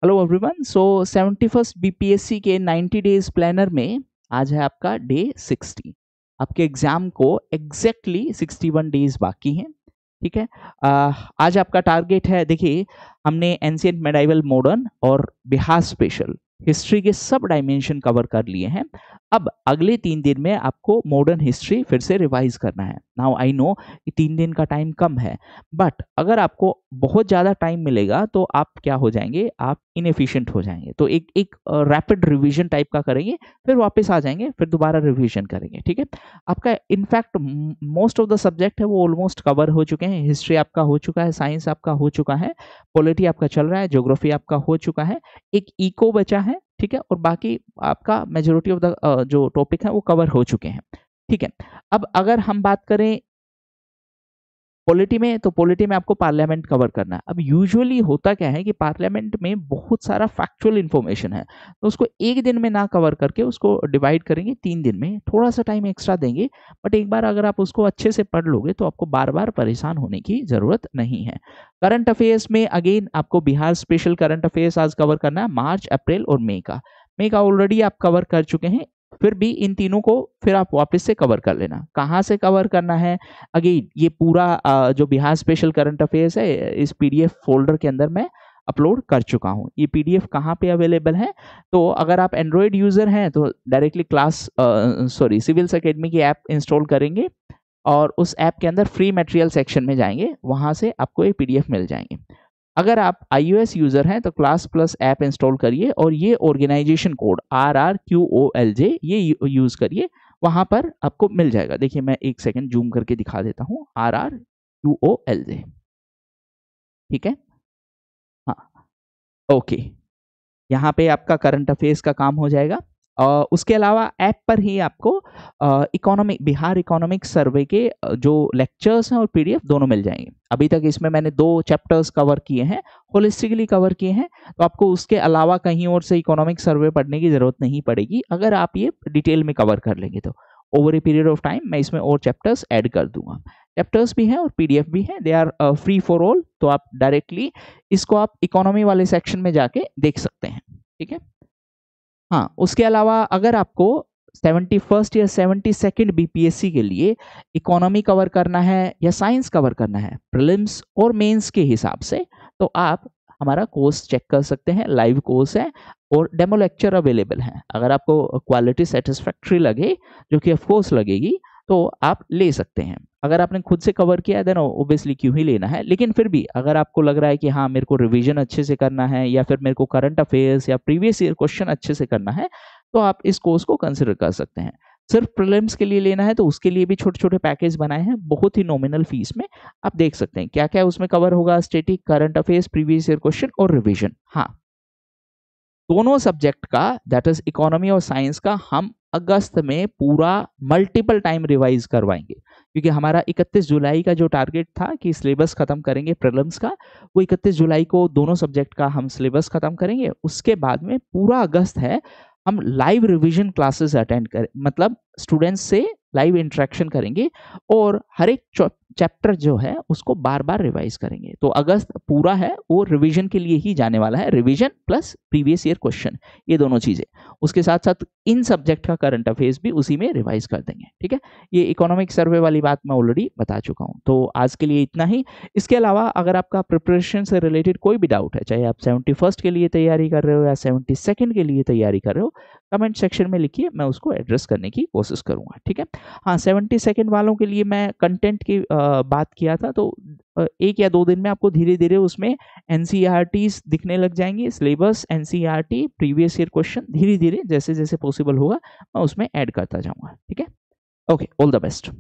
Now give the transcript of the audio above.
Hello everyone. सो 71st BPSC के 90 days planner में आज है आपका डे 60। आपके एग्जाम को एग्जैक्टली 61 डेज बाकी हैं। ठीक है। आज आपका टारगेट है, देखिए हमने एंशिएंट मेडाइवल मॉडर्न और बिहार स्पेशल हिस्ट्री के सब डायमेंशन कवर कर लिए हैं। अब अगले 3 दिन में आपको मॉडर्न हिस्ट्री फिर से रिवाइज करना है। नाउ आई नो कि 3 दिन का टाइम कम है, बट अगर आपको बहुत ज़्यादा टाइम मिलेगा तो आप क्या हो जाएंगे, आप इनएफिशिएंट हो जाएंगे। तो एक एक रैपिड रिवीजन टाइप का करेंगे, फिर वापस आ जाएंगे, फिर दोबारा रिवीजन करेंगे। ठीक है। आपका in fact most of the subject है वो ऑलमोस्ट कवर हो चुके हैं। हिस्ट्री आपका हो चुका है, साइंस आपका हो चुका है, पॉलिटी आपका चल रहा है, ज्योग्राफी आपका हो चुका है, एक इको बचा है। ठीक है। और बाकी आपका मेजोरिटी ऑफ द जो टॉपिक है वो कवर हो चुके हैं। ठीक है। अब अगर हम बात करें पॉलिटी में, तो पॉलिटी में आपको पार्लियामेंट कवर करना है। अब यूजुअली होता क्या है कि पार्लियामेंट में बहुत सारा फैक्चुअल इंफॉर्मेशन है, तो उसको एक दिन में ना कवर करके उसको डिवाइड करेंगे 3 दिन में, थोड़ा सा टाइम एक्स्ट्रा देंगे। बट एक बार अगर आप उसको अच्छे से पढ़ लोगे तो आपको बार बार परेशान होने की जरूरत नहीं है। करंट अफेयर्स में अगेन आपको बिहार स्पेशल करंट अफेयर्स आज कवर करना है, मार्च, अप्रैल और मई का ऑलरेडी आप कवर कर चुके हैं। फिर भी इन तीनों को फिर आप वापस से कवर कर लेना। कहाँ से कवर करना है, अगेन ये पूरा जो बिहार स्पेशल करंट अफेयर्स है इस पीडीएफ फोल्डर के अंदर मैं अपलोड कर चुका हूँ। ये पीडीएफ कहाँ पे अवेलेबल है, तो अगर आप एंड्रॉयड यूजर हैं तो डायरेक्टली सिविल्स एकेडमी की ऐप इंस्टॉल करेंगे और उस ऐप के अंदर फ्री मटेरियल सेक्शन में जाएंगे, वहां से आपको ये पीडीएफ मिल जाएंगे। अगर आप iOS यूजर हैं तो क्लास प्लस ऐप इंस्टॉल करिए और ये ऑर्गेनाइजेशन कोड RRQOLJ ये यूज करिए, वहां पर आपको मिल जाएगा। देखिए मैं एक सेकंड जूम करके दिखा देता हूँ, RRQOLJ। ठीक है। हाँ, ओके। यहाँ पे आपका करंट अफेयर्स का काम हो जाएगा। उसके अलावा ऐप पर ही आपको इकोनॉमिक बिहार इकोनॉमिक सर्वे के जो लेक्चर्स हैं और पीडीएफ दोनों मिल जाएंगे। अभी तक इसमें मैंने 2 चैप्टर्स कवर किए हैं, होलिस्टिकली कवर किए हैं, तो आपको उसके अलावा कहीं और से इकोनॉमिक सर्वे पढ़ने की जरूरत नहीं पड़ेगी अगर आप ये डिटेल में कवर कर लेंगे। तो over a period of time मैं इसमें और चैप्टर्स ऐड कर दूंगा। चैप्टर्स भी हैं और पीडीएफ भी है, they are free for all. तो आप डायरेक्टली इसको आप इकोनॉमी वाले सेक्शन में जाके देख सकते हैं। ठीक है। हाँ, उसके अलावा अगर आपको 71st या 72nd बीपीएससी के लिए इकोनॉमी कवर करना है या साइंस कवर करना है प्रीलिम्स और मेंस के हिसाब से, तो आप हमारा कोर्स चेक कर सकते हैं। लाइव कोर्स है और डेमो लेक्चर अवेलेबल है। अगर आपको क्वालिटी सेटिस्फैक्ट्री लगे, जो कि ऑफ कोर्स लगेगी, तो आप ले सकते हैं। अगर आपने खुद से कवर किया है देन ओब्वियसली क्यों ही लेना है, लेकिन फिर भी अगर आपको लग रहा है कि हाँ मेरे को रिवीजन अच्छे से करना है या फिर मेरे को करंट अफेयर्स या प्रीवियस ईयर क्वेश्चन अच्छे से करना है, तो आप इस कोर्स को कंसिडर कर सकते हैं। सिर्फ प्रीलिम्स के लिए लेना है तो उसके लिए भी छोटे छोटे पैकेज बनाए हैं बहुत ही नॉमिनल फीस में। आप देख सकते हैं क्या क्या उसमें कवर होगा, static, current affairs, previous year question और रिवीजन। हाँ, दोनों सब्जेक्ट का, दैट इज इकोनॉमी और साइंस का, हम अगस्त में पूरा मल्टीपल टाइम रिवाइज करवाएंगे, क्योंकि हमारा 31 जुलाई का जो टारगेट था कि सिलेबस खत्म करेंगे प्रीलिम्स का, वो 31 जुलाई को दोनों सब्जेक्ट का हम सिलेबस खत्म करेंगे। उसके बाद में पूरा अगस्त है हम लाइव रिवीजन क्लासेस अटेंड करें, मतलब स्टूडेंट्स से लाइव इंटरेक्शन करेंगे और हर एक चैप्टर जो है उसको बार बार रिवाइज करेंगे। तो अगस्त पूरा है वो रिवीजन के लिए ही जाने वाला है, revision plus previous year question, ये दोनों चीजें। उसके साथ साथ इन सब्जेक्ट का करंट अफेयर्स भी उसी में रिवाइज कर देंगे। ठीक है। ये इकोनॉमिक सर्वे वाली बात मैं ऑलरेडी बता चुका हूँ। तो आज के लिए इतना ही। इसके अलावा अगर आपका प्रिपरेशन से रिलेटेड कोई भी डाउट है, चाहे आप 71st के लिए तैयारी कर रहे हो या 72nd के लिए तैयारी कर रहे हो, कमेंट सेक्शन में लिखिए, मैं उसको एड्रेस करने की कोशिश करूंगा। ठीक है। हाँ, 72nd वालों के लिए मैं कंटेंट की बात किया था, तो 1 या 2 दिन में आपको धीरे धीरे उसमें एनसीईआरटीज दिखने लग जाएंगी, syllabus, NCERT, previous year question, धीरे धीरे जैसे जैसे पॉसिबल होगा मैं उसमें ऐड करता जाऊंगा। ठीक है। Okay, all the best.